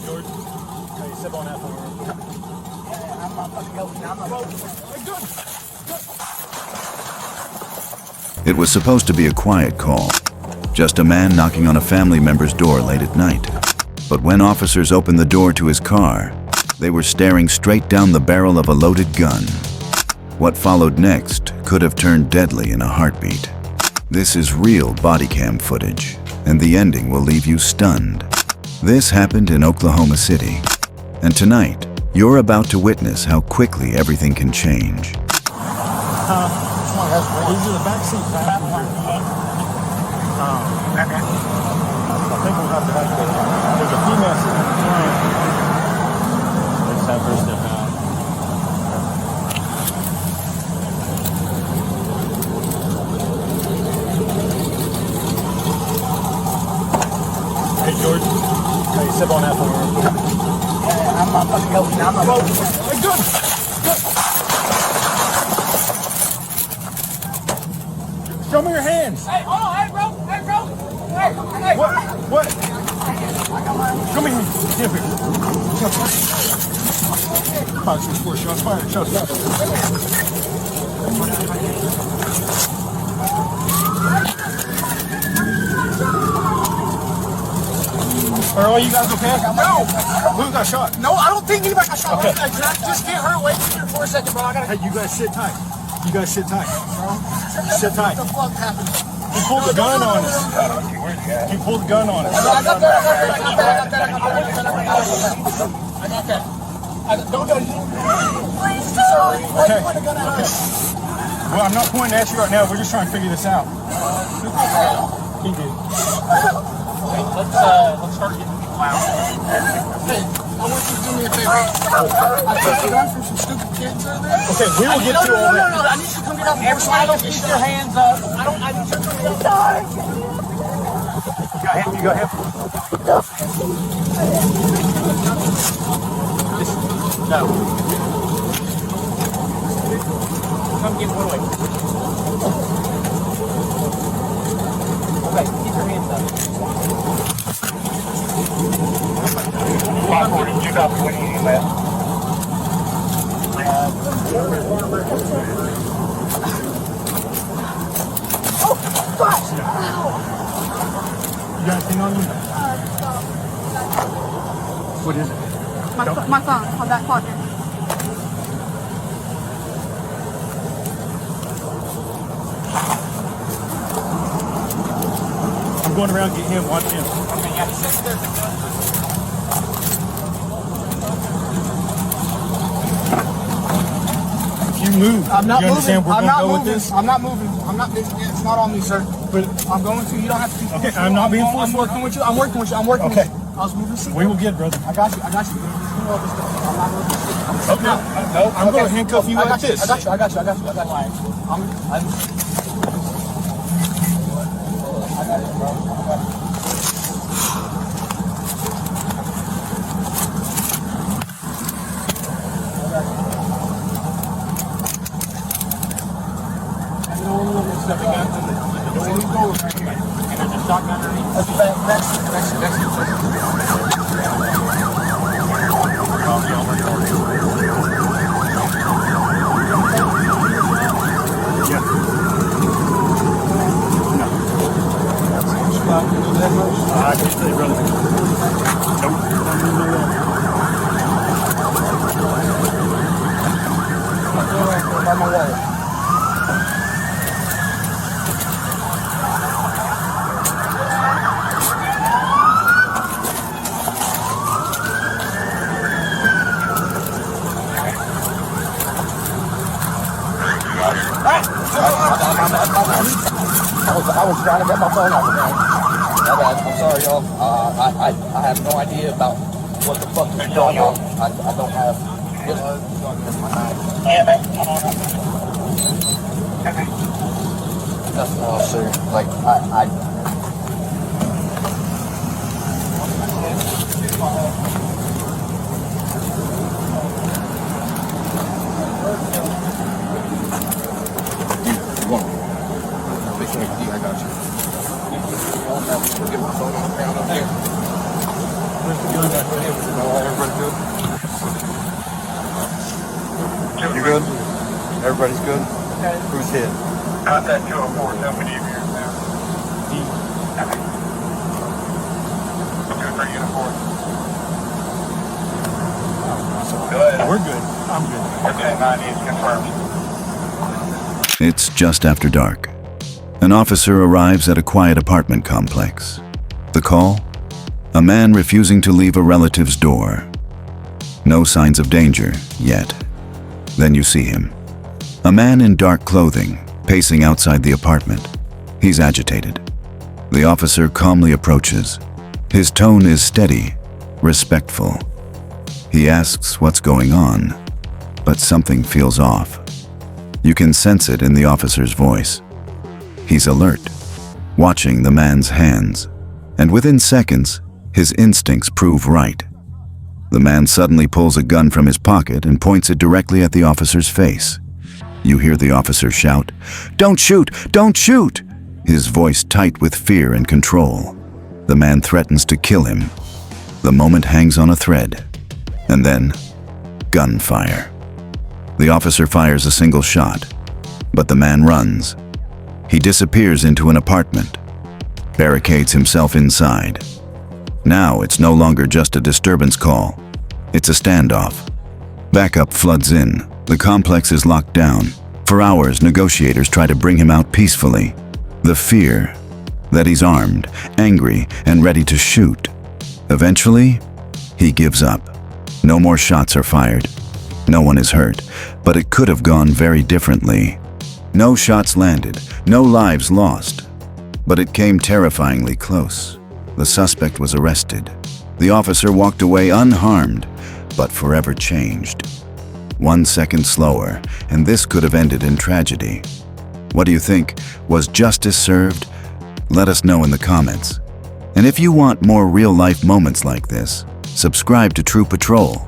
George. Hey, sip on that for me. I'm not fucking helping. I'm not It was supposed to be a quiet call, just a man knocking on a family member's door late at night. But when officers opened the door to his car, they were staring straight down the barrel of a loaded gun. What followed next could have turned deadly in a heartbeat. This is real body cam footage, and the ending will leave you stunned. This happened in Oklahoma City, and tonight, you're about to witness how quickly everything can change. These are the back seat passengers. I think we'll have to there's a female sitting in the front. Let's have her step out. Hey, George. Hey, sip on that for me. I'm not fucking helping. I'm not Hey, good. Show me your hands. Hey, hold on. Hey, bro. Hey, bro. Hey. What? Show me your hands. Give here. Come on, shots fired. Shots fired. Shots fired. Are all you guys okay? No. Who got shot? No, I don't think anybody got shot. Okay. Just get her away from here for a second, bro. I gotta. Hey, you guys sit tight. You guys sit tight. Sit tight. What the fuck happened? He pulled the gun on us. He pulled the gun on us. I got that. Don't do it. Please, sorry. Okay. Well, I'm not pointing at you right now. We're just trying to figure this out. He did. Let's start getting people out. Hey, I want you to do me a favor. I took the gun from some stupid kids earlier. Okay, we will get to all that. No. I need you to come get off. Everybody, don't keep your hands up. I need you to come get off. Sorry. You got him. No. Come get one away. Okay, keep your hands up. You got 20 left. Oh, God! You got anything on you? What is it? My phone on that pocket. I'm going around and get him. Watch him. Okay, yeah, he says there's a gun. If you move, I'm not you understand moving. we're I'm going to not go moving. with this? I'm not moving. I'm not. It's not on me, sir. But I'm going to. You don't have to. Okay, I'm not being I'm forceful. working with you. I'm working with you. I'm working Okay. with you. I was moving seat. we will get, brother. I got you. I got you. I'm not moving. Okay. No, I'm going to handcuff you I like got you. this. I got you. I got you. I got you. I got you. I got it, bro. I got it. Stepping out to the door. And there's a shotgun underneath. That's I can say, brother. Nope. by my wallet. I was trying to get my phone off, man. My bad. I'm sorry, y'all. I have no idea about what the fuck is going on. I don't have. This is my knife. That's no, sir. Like I. I got you. Get my phone on the ground up here. Where's the gun at? everybody's good? Okay. Who's hit? Contact 204, tell me if you're there. D. Okay. 2-3 uniform. Go ahead. We're good. I'm good. Okay, 9 is confirmed. It's just after dark. An officer arrives at a quiet apartment complex. The call? A man refusing to leave a relative's door. No signs of danger, yet. Then you see him. A man in dark clothing, pacing outside the apartment. He's agitated. The officer calmly approaches. His tone is steady, respectful. He asks what's going on, but something feels off. You can sense it in the officer's voice. He's alert, watching the man's hands, and within seconds, his instincts prove right. The man suddenly pulls a gun from his pocket and points it directly at the officer's face. You hear the officer shout, "Don't shoot! Don't shoot!" His voice tight with fear and control. The man threatens to kill him. The moment hangs on a thread. And then, gunfire. The officer fires a single shot, but the man runs. He disappears into an apartment, barricades himself inside. Now it's no longer just a disturbance call. It's a standoff. Backup floods in. The complex is locked down. For hours, negotiators try to bring him out peacefully. The fear that he's armed, angry, and ready to shoot. Eventually, he gives up. No more shots are fired. No one is hurt, but it could have gone very differently. No shots landed, no lives lost. But it came terrifyingly close. The suspect was arrested. The officer walked away unharmed, but forever changed. 1 second slower, and this could have ended in tragedy. What do you think? Was justice served? Let us know in the comments. And if you want more real-life moments like this, subscribe to True Patrol.